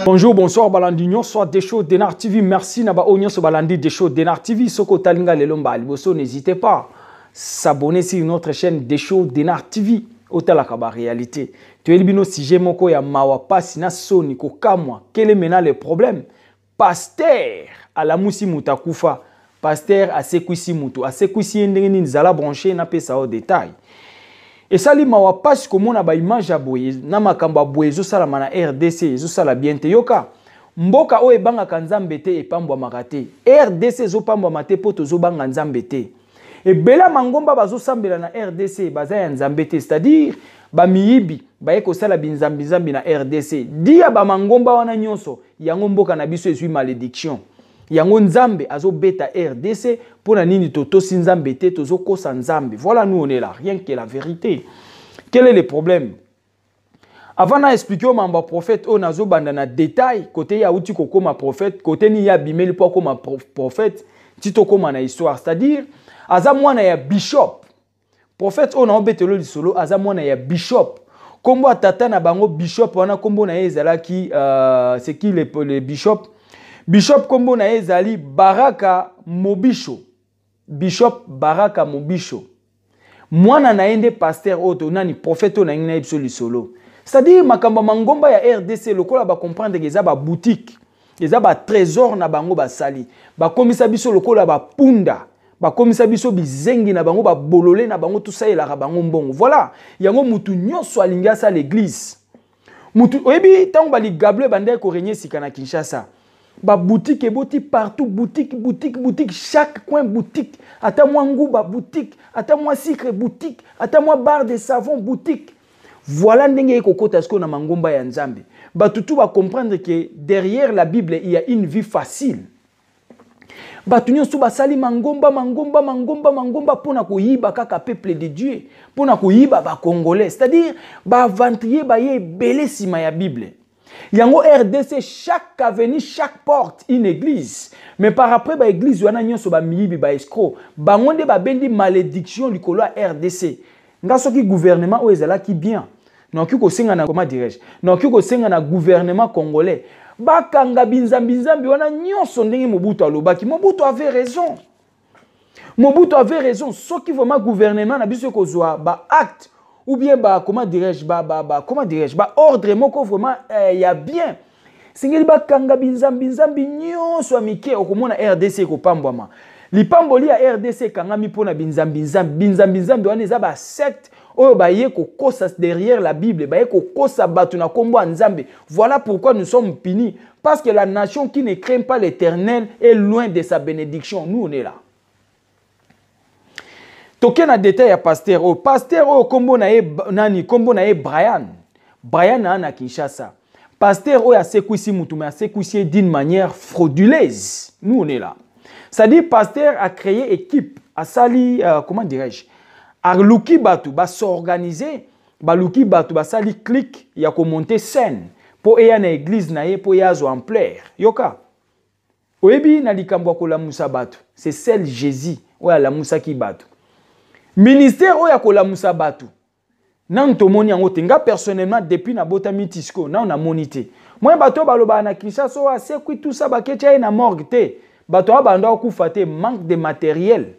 Bonjour, bonsoir, Balandinho, soit des shows Denar TV. Merci, Naba Onyo, so Balandi des shows Denar TV. Soko Talinga Lelomba Liboso, n'hésitez pas à s'abonner sur notre chaîne des shows Denar TV. Otalakaba réalité. Tu es le sujet moko ya mawa pasi na soni ko kamwa. Quel est maintenant le problème? Pasteur à la musi mutakufa. Pasteur à sekuisi mutu. À sekuisi ndengeni nzala branché na pesa au détail. Et ça, mawa pasi comme on a ba image à boye. Na makamba boye zo sala mana RDC zo sala bien te yoka. Mboka o ebanga kanzambe te epambwa makate. RDC zo pambwa mate poto zo banga nzambe te. Et bela mangomba bazo sambela na RDC baza ya nzambete, c'est-à-dire ba miyibi ba eko sala binzambi na RDC dia ba mangomba wana nyonso yango mboka na biso ezui malédiction yango nzambe azo beta RDC pona nini toto si nzambe te tozo kosa nzambe. Voilà, nous on est là, rien que la vérité. Quel est le problème? Avant na expliquer au mamba prophète on nazo banda na détail côté ya uti kokoma prophète côté ni ya bimeli po koma prophète tito koma na histoire, c'est-à-dire aza mwana ya bishop. Prophète on a betelo lisolo aza mwana ya bishop. Kombo tata na bango bishop wana kombo na ezalaki c'est qui le bishop? Bishop kombo na ezali Baraka Mobisho. Bishop Baraka Mobisho. Mwana na ende pasteur oto nani prophète on a ngina ibso lisolo. C'est-à-dire makamba mangomba ya RDC lokola ba comprendre que za ba boutique, eza ba trésor na bango ba sali. Ba komisa biso lokola ba punda. Ba komisa biso bizengi na bango ba bololé na bango tout ça elaka bango mbongo. Voilà, yango mutu nyonso alinga sa l'église. Mutu oyebi tango ba li gable bande ko régner sika na Kinshasa. Ba boutique eboti partout, boutique, chaque coin boutique. Ata moi nguba boutique, ata moi sucre boutique, ata moi barre de savon boutique. Voilà ndenge kokota sko na mangomba ya Nzambe. Ba tutu va comprendre que derrière la Bible il y a une vie facile. Batunyo sou basali mangomba pona koyiba kaka peuple de Dieu, pona koyiba ba congolais, c'est-à-dire ba ventrier ba ye belé sima ya Bible. Yango RDC chaque avenue, chaque porte une église. Mais par après ba église wana nyonso ba miyibi ba escroc, ba ngonde ba bendi malédiction likolo RDC. Nga soki gouvernement o ezala ki bien. Non ki ko senga na comment dirais-je? Non ki ko senga na gouvernement congolais. Bakanga binzambi wana nyonso ndenge Mobutu alobaki. Mobutu avait raison. Mobutu avait raison. Ce qui vraiment gouvernement na biso kozwa ba acte ou bien ba comment dirais-je ba ordre moko vraiment ya bien. Singeli bakanga binzambi nyonso amike okomona RDC ko pambwama. Lipamboli ya RDC kangami pona binzambi wana eza ba secte oyo baye kokosa derrière la Bible, baye kokosa batu na kombo nzambe. Voilà pourquoi nous sommes punis, parce que la nation qui ne craint pas l'Éternel est loin de sa bénédiction. Nous on est là. Toke na détail ya pasteur o kombo na e nani kombo na e Brian na Kinshasa. Pasteur o ya sekuisi mutu mais sekuisi d'une manière frauduleuse. Nous on est là. C'est-à-dire pasteur a créé équipe, a sali comment dirais-je? A luki batu ba s'organiser, ba luki batu ba sali clique ya ko monter scène pour eya na église na ye pour ya zo ampleur. Yoka. Oyebi na likambo ko la musa batu. C'est celle Jésus o ya la musa ki batu. Ministère o ya ko la musa batu. Nan tomoni yango tenga personnellement depuis na bota mitisco na on monité. Moi bato baloba na Kinshasa o ase ku tout ça ba ketia na morgue te. Bato abanda okufa te, manque de matériel.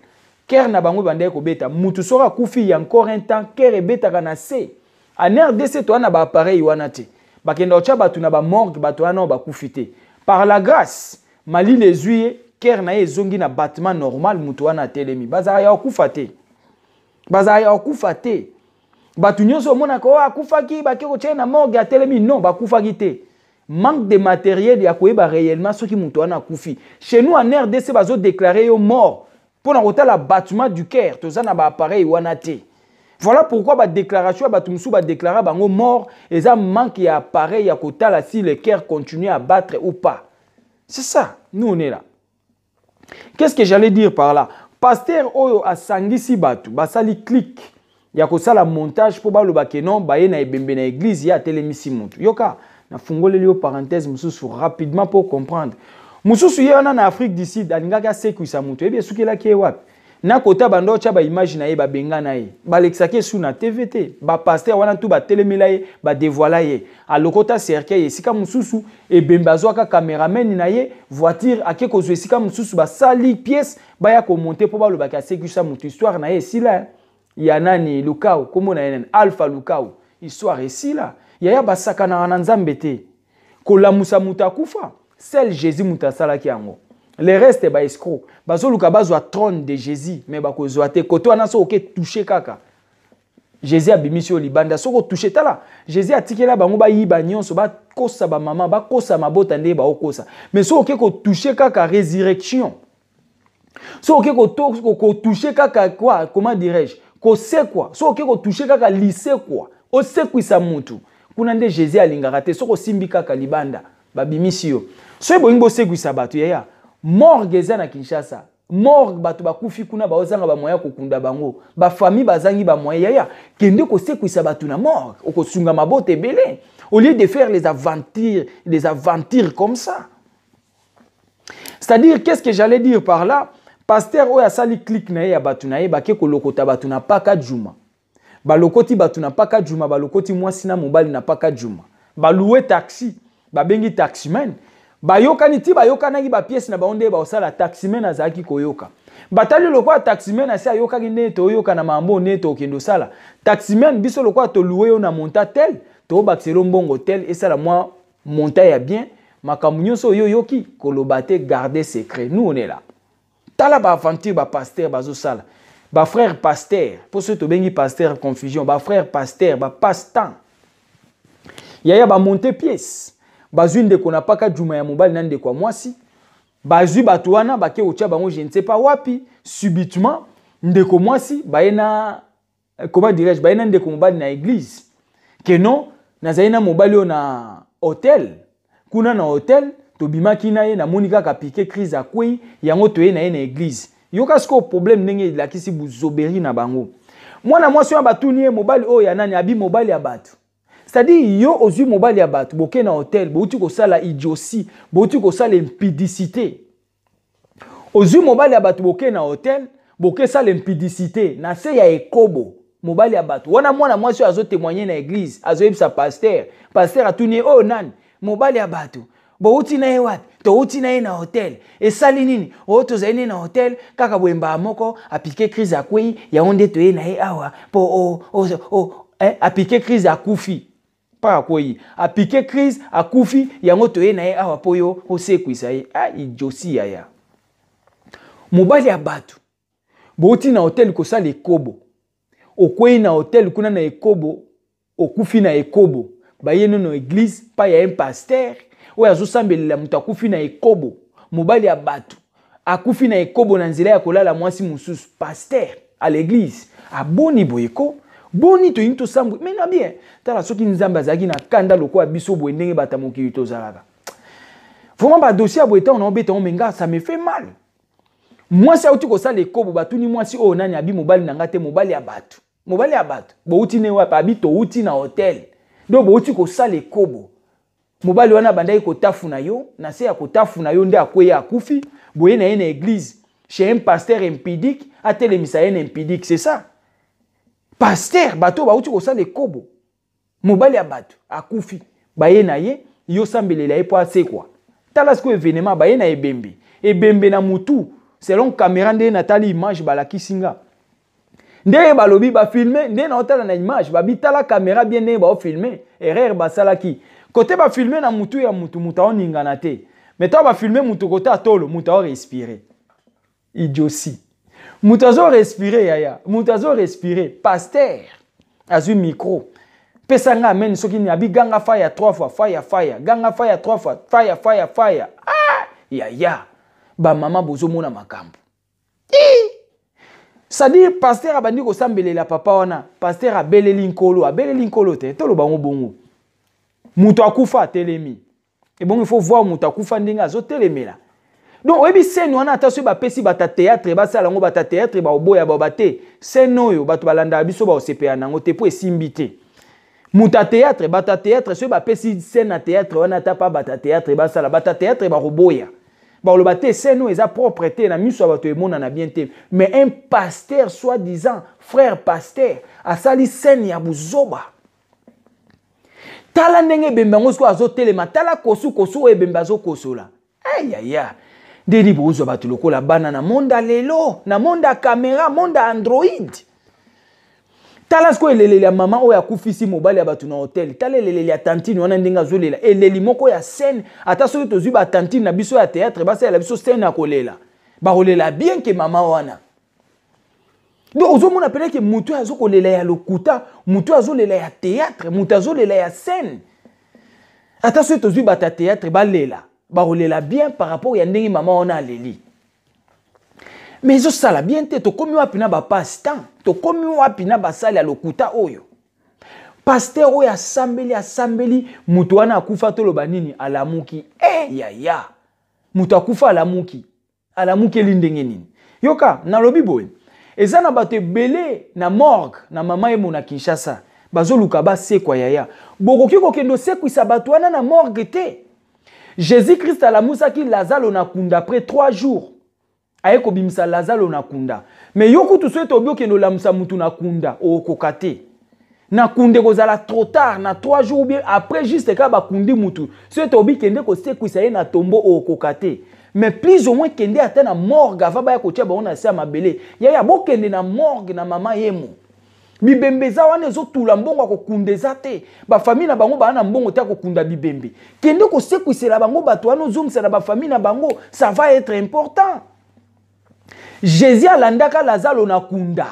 Ker na bango banda ko beta mutu sora kufi encore un temps ker ebeta kana se. En RDC to na ba appareil wana te. Bakenda ocha batu na ba morgue bato wana ba kufite. Par la grâce, mali les huies ker na ezongi na bâtiment normal mutu wana telemi. Bazara ya okufa te. Bazara ya okufa te. Batu nyonso mona ko akufaki bakeko che na morgue ya telemi non bakufaki te. Manque de matériel ya koyeba réellement ce qui mutu wana kufi. Chez nous en RDC bazo déclarer yo mort. Pour la bâtiment du Caire, tout ça n'a pas appareil wanate. Voilà pourquoi la déclaration ba tumsu ba déclarer bango mort et ça manque ya appareil ya kotala si le Caire continue à battre ou pas. C'est ça, nous on est là. Qu'est-ce que j'allais dire par là? Pasteur oyo a sangisi batu, basali clique. Ya ko sala montage pour baloba ke non ba ye na ebembe na église ya telemisi mutu. Yoka, na fungole lio parenthèse mususu rapidement pour comprendre. Mususu ye wana na Afrique du Sud alingaka sekuisa mutu. Ebi suki la ki wapi? na kota bando cha ba image na ye ba benga na ye ba lexake sous na TVT ba pasteur wana tout ba telemela ye ba dévoiler ye a lokota cercueil esika mususu e bembazo ka cameraman na ye voiture ake ko zo esika mususu ba sali pièce ba ya ko monter pour ba lo ba ka sécurité mutu histoire na ye sila ya nani Lukao komo na yenen Alpha Lukao histoire ici là ya ba sakana na nzambe te ko la musa mutakufa seul Jésus mutasala ki yango. Le reste ba escroc. Bazo luka bazwa trône de Jésus mais ba ko zoate koto ana so ke toucher kaka. Jésus a bimisi o libanda so ko toucher tala. Jésus a tikela bango ba yiba nyonso ba kosa ba mama ba kosa mabota nde ba okosa. Mais so ke ko toucher kaka résurrection. So ke ko toucher kaka quoi comment dirais-je? Ko se quoi? So ke ko toucher kaka lycée quoi? O se kwisa mutu. Kuna nde Jésus alingaka te so ko simbi kaka libanda ba bimisi yo. So bo ngbo se kwisa batu ya. Morgue eza na Kinshasa. Morgue batu bakufi kuna baozanga ba moya kokunda bango. Ba famille bazangi ba moya ya. Kende ko sekwisa batu na morgue. Okosunga mabote belé. Au lieu de faire les aventures comme ça. C'est-à-dire, qu'est-ce que j'allais dire par là? Pasteur oya sali clic na ya batu na ye ba ke ko lokota batu na paka juma. Ba lokoti batu na paka juma, ba lokoti mwasi na mobali na paka juma. Ba louer taxi, ba bengi taximan. Ba yokani ti ba yokana ki ba pièce na ba onde ba osala taximen azaki koyoka. Batali lokwa taximen asa yoka ki neto yoka na mambo neto kendo sala. Taximen biso lokwa to louer yo na monta tel, to baxelo mbongo tel et ça la moi monta ya bien, makambu nyonso yo yoki kolobate garder secret. Nous on est là. Tala ba aventure ba pasteur bazo sala. Ba frère pasteur, pour ceux to bengi pasteur confusion, ba frère pasteur, ba passe-temps. Yaya ba monter pièce. Bazui ndeko na paka juma ya mobali na ndeko mwasi bazui batu wana bake ocha bango je ne sais pas wapi subitement ndeko mwasi baena comment dirais-je baena ndeko mobali na église que non nazaina mobali yo na hôtel kuna na hôtel to bimaki na ye na monika ka piquer crise akui yango to ye na église yoka sko problème ndenge la kisi buzoberi na bango mwana mwasi ya batuni ye mobali o ya nani abi mobali ya batu. C'est-à-dire, yo ozu mobile ya batu, boke na hotel, bouti ko sala idiotie, bouti ko sala impudicité. Ozu mobile ya batu boke na hotel, boke sala impudicité, na se ya ekobo, mobile ya batu. Wana mwana mwasi azo témoigner na église, azo yebisa pasteur, pasteur atuni oh nan, mobile ya batu. Bouti na ye wat, to uti na ye na hotel. E sali nini, o to zaini na hotel, kaka bwemba moko, apike crise akui, ya onde to ye na ye awa, po apike crise akufi. Pas quoi a piqué crise a koufi yango toye na ye awa poyo osekwisa ye a idiosi ya mobali ya batu boti na hotel ko sala ekobo okwei na hotel kuna na ekobo okufi na ekobo bayeno no église pa ya un pasteur oya zo sambelela mutu akufi na ekobo mobali ya batu akufi na ekobo na nzela ya kolala mwasi mususu pasteur à l'église aboni boyeko boni to into sambu mais na bien tala soki nzamba zaki na kanda lokwa biso bo ndenge batamoki to zalaka vraiment ba dossier aboeta on obeta on menga ça me fait mal moi ça uti ko sala ekobo batuni mwasi o nani abi mobali na ngate mobali ya batu bo uti ne wa pa abi to uti na hotel do bo uti ko sala ekobo mobali wana bandai ko tafuna yo na se ya ko tafuna yo nde akweya akufi boye na ene église chez un pasteur impudique a telemisa ene impudique c'est ça. Pasteur bato ba uti ko sala ekobo mobali ya bato akufi baye na ye yo sambelela ye po ase kwa tala sko événement baye na ebembe na mutu selon caméra nde na tali image balaki singa nde balobi ba filmer nde na otala na image ba bitala caméra bien nde ba filmer erreur basalaki côté ba filmer na mutu ya mutu oninga na te mais to ba filmer mutu côté atolo mutu a respirer idiotie. Moutazo respirer yaya, moutazo respirer. Pasteur, azu micro. Pesanga amen soki ni abi ganga fire 3 fois, fire. Ganga fire 3 fois, fire. Ah, yaya. Ba mama bozo mona makambo. C'est-à-dire pasteur abandi ko sambelela papa wana, pasteur abeleli nkolo te, tolo bango bongo. Muto akufa telemi. Et bon il faut voir muto akufa ndinga zo telemela. Donc, oui, c'est nous, on a attention à pesi bata théâtre, basa lango bata théâtre, ba oboya ba bate. C'est nous, batu balanda biso ba CPA nango te po esimbité. Muta théâtre, bata théâtre, ce ba pesi scène à théâtre, on a pas bata théâtre, basa la bata théâtre ba oboya. Baloba te scène eza propre te na miso bato emona na bien te. Mais un pasteur soi-disant, frère pasteur, asali scène ya buzoba. Tala ndenge bembango sko azotelema, tala kosu kosu ebemba zo kosola. Aïe aïe aïe. Deli bozo bato lokola bana na monda lelo, na monda caméra, monda Android. Tala sko elele ya maman oya kufisi mobali ya bato na hotel. Tala elele ya tantine wana ndenge azolela. Eleli moko ya scène, ata soki tozwi ba tantine na biso ya théâtre, basa ya biso scène ya kolela. Ba kolela bien ke maman wana. Donc ozomona pele ke mutu azo kolela ya lokuta, mutu azolela ya théâtre, mutu azolela ya scène. Ata soki tozwi ba ta théâtre ba lela. Barolela bien par rapport à ndenge maman on a leli. Mais zo sala bien te to komi wapi na ba passe-temps, to komi wapi na ba sala lokuta oyo. Pasteur oyo asambeli mutu wana akufa to loba nini alamuki. Ya. Mutu akufa alamuki lindenge nini. Yoka na lobi boy. Eza na bato belé na morgue na mama emo na Kinshasa. Bazo luka ba sekwa yaya. Bokoki kokendo sekwisa bato wana na morgue te. Jésus-Christ a la mousaki Lazalo na kunda après 3 jours. Aye ko bimisa Lazalo na kunda. Mais yoku tu souhaite obio keno la musa mutu na kunda o kokate. Na kunde kozala trop tard na 3 jours bien après juste ka ba kundi mutu. Souhaite obi kende ko sekwisa ye na tombo o kokate. Mais plus au moins kende ata na morgue ava ba ya ko tia ba ona sa mabele. Ya bo kende na morgue na mama yemo. Bibembeza wana ezotula mbongo akokundeza te ba famille na bango ba na mbongo te akokunda bibembe kende ko sekwisela bango bato wana ozumisa na ba famille na bango ça va être important. Jésus alandaka Lazalo na kunda.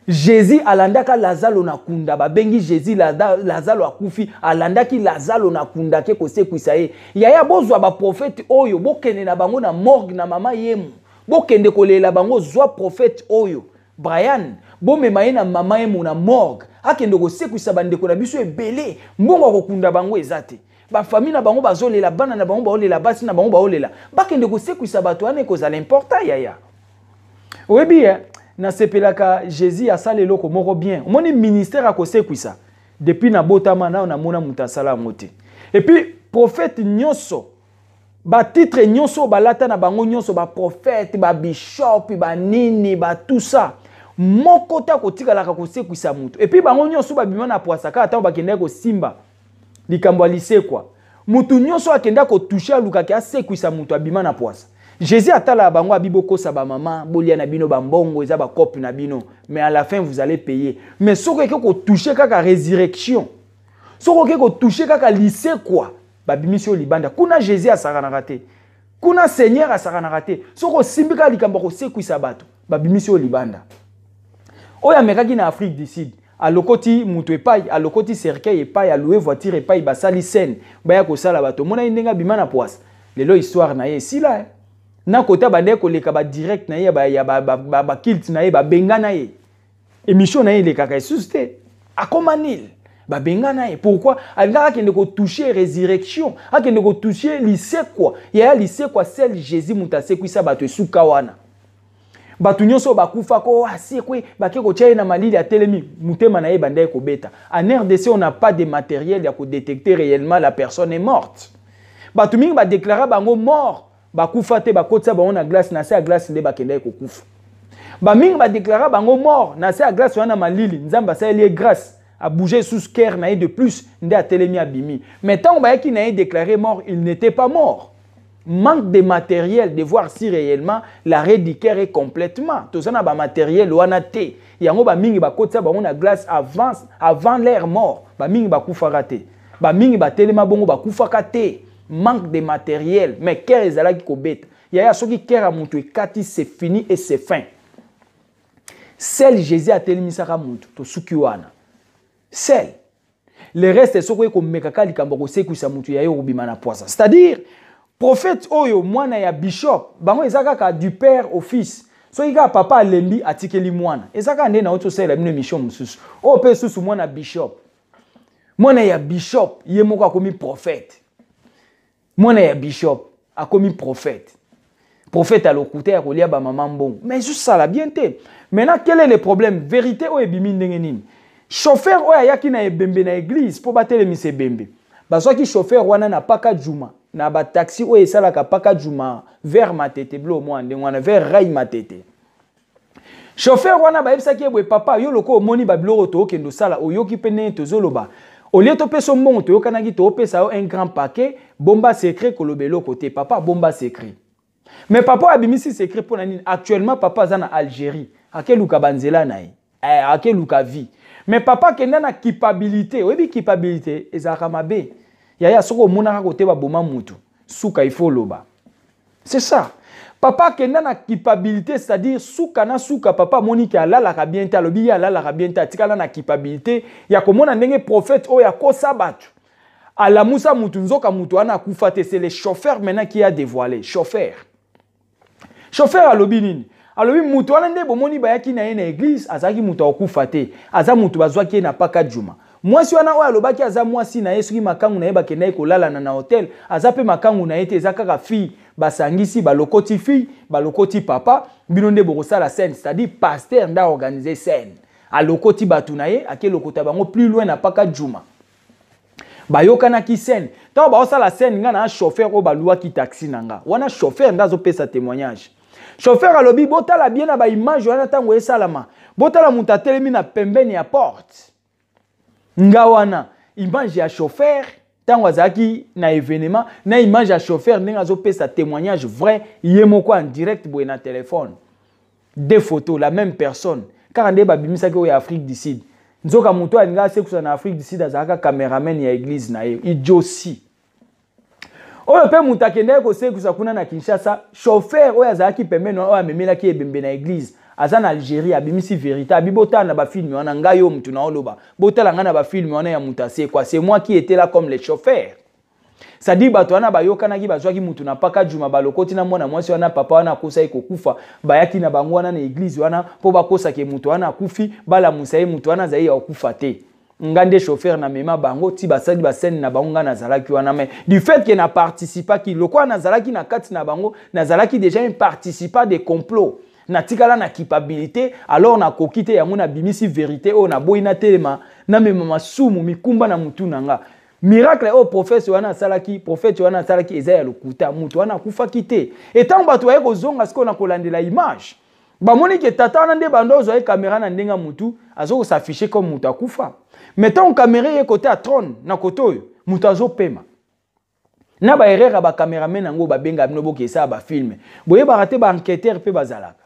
Jésus alandaka Lazalo na kunda ba bengi Jésus Lazalo akufi alandaki Lazalo na kunda ke ko sekwisa ye yaya bozwa ba prophète oyo bokende na bango na morgue na mama yemu bokende kolela bango zwa prophète oyo Brian bomema ye na mama ye mona morgue akende ko sekwisa bandeko na biso ebele mbongo kokunda bango ezate ba famille na bango bazolela bana na bango baolela basi na bango baolela bakende ko sekwisa bato ane kozala important yaya oyebi na sepelaka Jésus asala eloko moko bien omoni ministère akosekwisa depuis na botama na mona mutasala mote et puis prophète nyonso ba titre nyonso balata na bango nyonso ba prophète ba bishop ba nini ba tout ça moko ta kotika la kosekwisa mutu et puis bango nyonso ba bima na poisaka ata bakende ko simba likambo lisekwa mutu nyonso akenda ko toucher luka ka sekwisa mutu abima na poisa Jésus atala bango abiboko sa ba maman bolia na bino ba mbongo eza ba kopi na bino mais à la fin vous allez payer mais soko ke ko toucher kaka résurrection soko ke ko toucher kaka lisekwa ba bimisio libanda kuna Jésus asaka na raté kuna Seigneur asaka na raté soko simbika likambo ko sekwisa bato ba bimisio libanda oya mekaki na Afrique du Sud alokoti mutu epai alokoti cercueil epai aloué voiture epai basali scène baya ko sala bato mona ndenga bima na poisse lelo histoire na ye sila na kota bande ko leka ba direct na ye ba kilt na ye ba benga na ye émission na ye le kaka susté akomanil ba benga na ye pourquoi alingaka kende ko toucher résurrection akende ko toucher lycée quoi ya lycée quoi celle Jésus mutase kwisa bato esuka wana batu nyonso bakufa ko asekwe bake ko tia na malili ya telemi mutema na ye banda ko beta en RDC on n'a pas de matériel ya ko détecter réellement la personne est morte batu mingi ba déclarer bango mort bakufa te bakotsa bango na glace na se ya glace nde bakenda ko kufa ba mingi ba déclarer bango mort na se ya glace wana malili nzamba sa lié grâce a bougé sous cœur na de plus nde a telemi abimi mais tant ba yaki na déclaré mort il n'était pas mort. Manque de matériel de voir si réellement l'arrêt du cœur est complètement. Tout ça n'a pas matériel ou anaté. Yango ba mingi ba kotsa ba on a glace avant l'air mort. Ba mingi ba kufa raté. Ba mingi ba telema bongo ba kufa kate. Manque de matériel mais cœur ezala ki kobeta. Yaya soki cœur a mutu ekati c'est fini et c'est fin. Seul Jésus a telemisaka mutu to suki wana. Seul. Le reste soko ko mekaka likambo ko sekwisa mutu yayo obima na poisa. C'est-à-dire prophète oyo mwana ya bishop bango ezaka ka du père au fils so ika papa alembi atikeli mwana ezaka nde na oto sela bino mission mususu o pe susu mwana bishop mwana ya bishop ye moko akomi prophète mwana ya bishop akomi prophète prophète alokuta ya kolia ba maman mbongo mais juste ça la bien te maintenant quel est le problème vérité o ebimi ndenge nini chauffeur oyo ayaki na ebembe na église po batele mise bembe bazwaki chauffeur wana na paka juma na ba taxi o esala ka paka juma vers matete blo mo ndengwana vers rai matete chauffeur wana ba ebisa ki ebwe papa yo loko omoni ba biloko to okendo sala oyoki pene tozoloba au lieu to peso mbongo to yokanaki to pesa un grand paquet bomba secret kolobelo côté papa bomba secret mais papa abimisi secret pour nani actuellement papa za na Algérie akeluka banzela na ye akeluka vie mais papa kenda na culpabilité oyebi culpabilité ezaka mabe yaya soko monaka côté ba boma mutu suka il faut loba c'est ça papa kenda na culpabilité c'est-à-dire suka na suka papa moniki alala ka bien ta lobi alala ka bien ta tikala na culpabilité ya komona ndenge prophète o ya kosa batu ala musa mutu nzoka mutu ana kufa te c'est le chauffeur maintenant qui a dévoilé chauffeur alobi nini alobi mutu wana nde bomoni bayaki na ye na église azaki mutu akufa te aza mutu bazwaki na paka juma mwasi wana oyo alobaki aza mwasi na ye soki makangu na ye bakenda ye kolalana na hotel aza pe makangu na ye te eza kaka fille basangisi balokoti fille balokoti papa bino nde bokosala scène c'est-à-dire pasteur nda organiser scène alokoti batu na ye akelokota bango plus loin na paka juma bayokanaki scène ntango baosala scène nga na chauffeur oyo baluwaki taxi na nga wana chauffeur nde azopesa témoignage chauffeur alobi botala bien na baimage wana ntango esalama botala mutu atelemi na pembeni ya porte nga wana image ya chauffeur ntango azalaki na événement na image ya chauffeur ndenge azopesa témoignage vrai ye moko en direct boye na téléphone deux photos la même personne kaka nde babimisaki oyo ya Afrique du Sud nzoka mutu alinga asekusa na Afrique du Sud azalaka cameraman ya église na ye idiosi oyo pe mutu akendeki kosekusa kuna na Kinshasa chauffeur oyo azalaki pembeni oyo amemelaki ebembe na église aza na Algérie abimisi vérité abibotala na bafilme wana ngai yo mutu na oloba botala nga na bafilme wana ya mutu asekwa c'est moi qui était là comme le chauffeur sadi bato wana bayokanaki bazwaki mutu na paka juma balokoti na mwana mwasi wana papa wana akosa kokufa bayaki na bango wana na église wana po bakosake mutu wana akufi balamusa ye mutu wana azali akufa te ngande chauffeur na mema bango ti basali basene na bango nga nazalaki wana mais du fait que na participaki lokwa nazalaki na kati na bango nazalaki déjà un participant des complots na tikala na culpabilité alors na kokite yango na bimisi vérité o na boyina telema na mema masumu mikumba na mutu nanga miracle o prophète wana salaki prophète wana salaki eza ya lokuta mutu wana kufa kite etant bato baye kozonga siko na kolandela image bamoni ke tata wana nde bandozo ay caméra na ndenga mutu azoko s'afficher comme mutu akufa mettons caméra ye côté à trône na koto oyo mutu azopema na ba erreur ba cameraman nango ba benga bino kesa ba film boye ba raté ba enquêteur pe bazalaka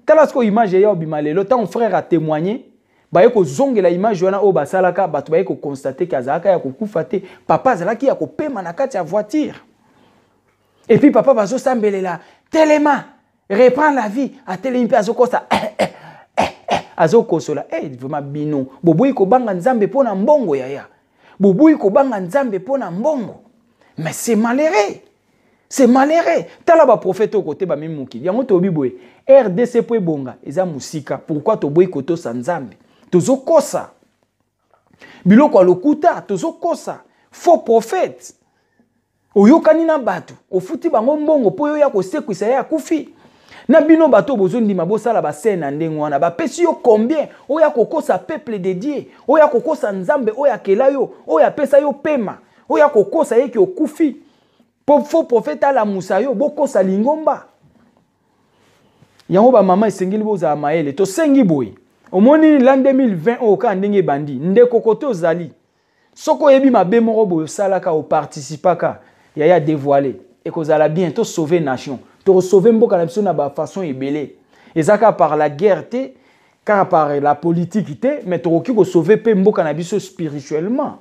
tala siko image ya obimalelo tant frère a témoigné baye ko zongela image wana o basalaka bato baye ko constater kazaka ya kokufa te papa azalaki ya kopema na kati ya voiture et puis papa bazo sambelela telema reprend la vie a telemi pe azokosa azokosola vraiment bino boboyi ko banga nzambe pona mbongo yaya boboyi ko banga nzambe pona mbongo mais c'est malheureux. C'est malheureux. Tala ba prophète au côté ba mimuki. Yango to biboye. RDC po ebonga eza musika. Pourquoi to boyi koto sanzambe? Tozo kosa. Biloko lokuta tozo kosa. Faux prophète. Oyokani na batu. Ofuti bango mbongo po yo ya kosekwisa ya kufi. Na bino bato bozo ndima bosala ba scène ndengo wana ba pesi yo combien? Oya kokosa peuple dédié. Oya kokosa nzambe oya kelayo. Oya pesa yo pema. Oya kokosa yeki okufi. Faux prophète à la moussayo, boko salingomba. Yango ba mama esengeli boza maele to sengi boy. Omoni l'an 2020 o ka ndenge bandi, ndeko kote ozali. Soko yebi mabe moko boyo salaka o participaka, yaya dévoilé et kozala bientôt sauver nation. To sauver mboka na biso na ba façon ebele. Ezaka par la guerre te, car par la politique te, mais to ko sauver pe mboka na biso spirituellement.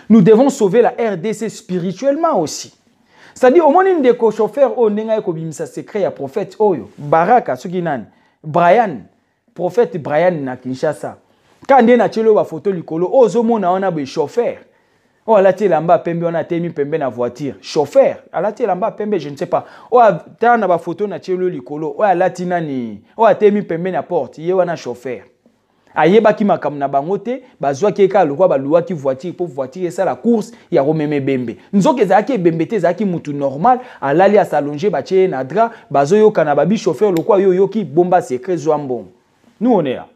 Nous devons sauver la RDC spirituellement aussi. C'est-à-dire, au moins, il y a des chauffeurs qui ont un secret à prophète Oyo. Baraka, ce qui est Brian, prophète Brian na Kinshasa. Quand il y a une photo de l'icolo, on a un chauffeur. Oh, là, tu es là-bas, pembe, on a mis pembe na voiture. Chauffeur. Là, tu es là-bas, pembe, je ne sais pas. Oh, tu as une photo de l'icolo. Oh, là, tu as mis pembe na porte. Il y a un chauffeur. Ayeba ki makam na bangote bazwa ki ka lokwa baluwa ki voiture pour voiture ça la course ya romeme bembe nzoke zaki bembe te zaki mutu normal alali a s'allonger batie na dra bazo yo kana babi chauffeur lokwa yo yoki bomba secret zwambo nous on est là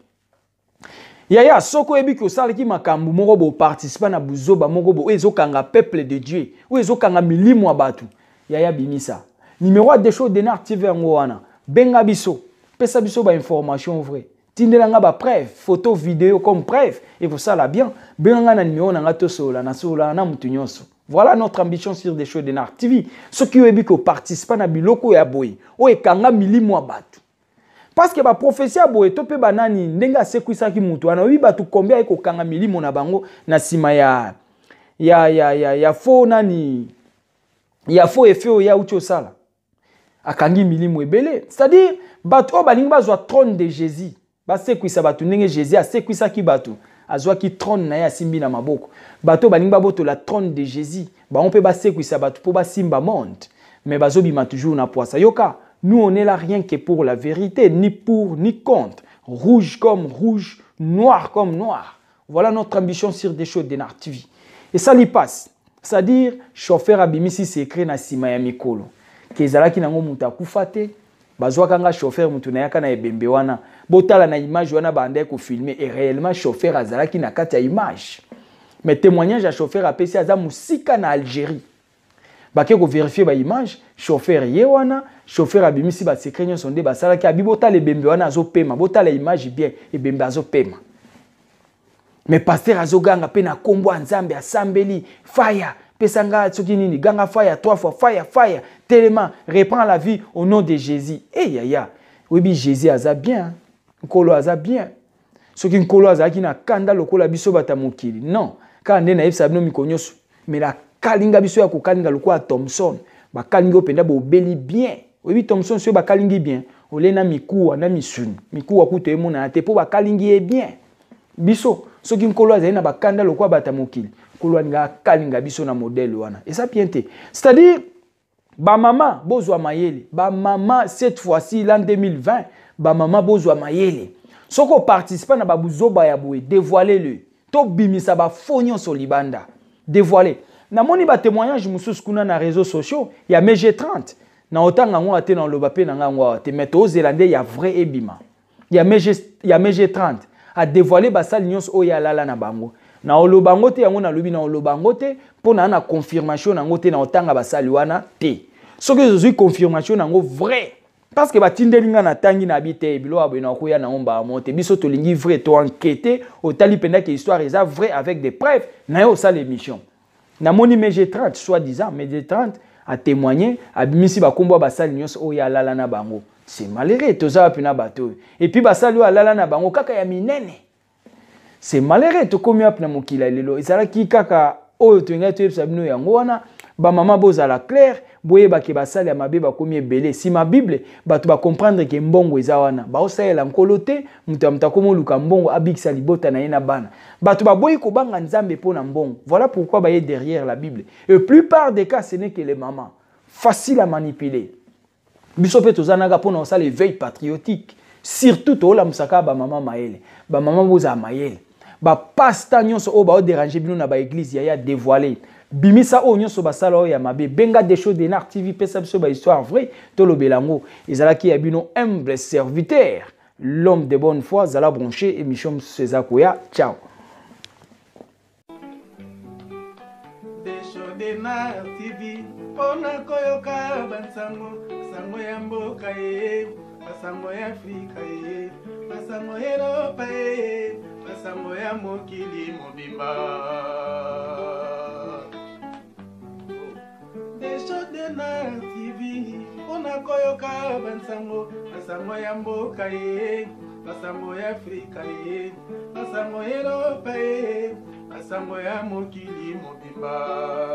Yaya soko ebi ko sala ki makambu moko bo participer na buzoba moko bo ezokanga peuple de Dieu ou ezokanga milimo abatu. Yaya bimisa. Numéro des choses Denar TV ngo wana. Benga biso. Pesa biso ba information vrai. Tindelanga ba preuve, photo, vidéo comme preuve et pour ça là bien. Benga na numéro na ngato sola na sola na mutu nyonso. Voilà notre ambition sur des choses Denar TV. Ceux qui ebi ko participer na biloko ya boy. O ekanga milimo abatu. Parce que ba prophétie a boye topé banani ndenga sekwisa ki mutu ana wi batu combien eko kanga milimo na bango na sima ya fo nani ya fo efeo ya ucho sala akangi milimo ebele, c'est-à-dire batu o balingi bazwa trône de Jésus ba sekwisa batu ndenge Jésus a sekwisa ki batu azwa ki trône na ya simbi na maboko batu balingi baboto la trône de Jésus ba on peut ba sekwisa batu po ba simba monde mais bazo bima toujours na poisa yoka. Nous, on est là rien que pour la vérité, ni pour, ni contre. Rouge comme rouge, noir comme noir. Voilà notre ambition sur des choses Denar TV. Et ça lui passe. C'est-à-dire, chauffeur abimisi c'est écrit na sima ya mikolo. Kezala ki nango muta kufate, bazwa kanga chauffeur mutu na yaka na ebembe wana. Botala na image wana bande ko filmer et réellement chauffeur azala ki na kati ya image. Mais témoignage à chauffeur apesi aza musika na Algérie. Bake ko vérifier ba image, chauffeur yewana, chauffeur abimisi ba secret nyon sonde ba sala ki abibota le bembe wana azo pema, bota la image bien et bembe azo pema. Mais pasteur azo ganga pe na kombo nzambe asambeli, fire, pesanga tsoki nini, ganga fire 3 fois, fire, tellement reprend la vie au nom de Jésus. Eh yaya, oui bi Jésus aza bien, nkolo aza bien. Soki nkolo aza ki na kanda lokola biso bata mokili. Non, ka nde na yebisa bino mikonyoso, mais la kalinga biso ya kokalinga lokola Thompson ba kalinga openda bo beli bien obi Thompson so ba kalingi bien olena mikuwa na misuni mikuwa kuto emona te po ba kalingi e bien biso soki nkolo azali na bakanda lokola bata mokili nkolo nga kalinga biso na modèle wana et ça bien te c'est-à-dire ba maman bozwa mayele ba maman cette fois-ci l'an 2020 ba maman bozwa mayele soko participer na ba buzoba ya boye dévoiler le to bimisa ba fonyo so libanda dévoiler. Na moni ba témoignage mususu kuna na réseaux sociaux ya MG30 na otanga ngo ate na loba pe na ngwa te meto zélande ya vrai ebima ya MG30 a dévoiler ba sal nyos o ya lala na bango na olobango te yango na lobi na olobango te pona na confirmation na ngote na otanga ba sali wana te soki zozui confirmation na ngo vrai parce que ba tindelinga na tangi na bité bilo abo na koya na omba monte biso to lingi vrai to enquêter otali penda que histoire est vrai avec des preuves na yo ça l'émission. Na moni MG30 soi-disant MG30 a témoigné abimisi ba kombo ba sali nyos o ya lala na bango. C'est malheureux toza pina bato. Et puis ba sali o lala na bango kaka ya minene. C'est malheureux to komi apna mokila lelo. Ezala ki kaka o to nga to yebisa bino yango wana ba mama bozala clair boye ba ke ba sali ya mabe ba komi ebele. Si ma Bible bato ba comprendre ke mbongo eza wana. Ba osayela nkolote muta mutakomo luka mbongo abikisa libota na yena bana. Bato ba boyi ko banga nzambe pona mbongo. Voilà pourquoi ba ye derrière la Bible. Et la plupart des cas ce n'est que les mamans. Facile à manipuler. Biso pe tozanaga pona osala éveil patriotique. Surtout to la musaka ba maman maele. Ba maman boza maele. Ba pasta nyonso o ba o déranger bino na ba église ya dévoiler. Bimisa o nyonso basala o ya mabe benga des choses Denar TV pesa biso ba histoire vraie to lo belango ezalaki ya bino humble serviteur l'homme de bonne foi zala branché émission César Koya ciao. Des choses Denar TV pona koyoka bansango sango ya mboka ye basango ya Afrika ye basango ya Europa ye basango ya mokili mobimba. Denar TV ona koyoka bansango basango ya mboka ye basango ya Afrika ye basango ya Europa ye basango ya mokili mobimba.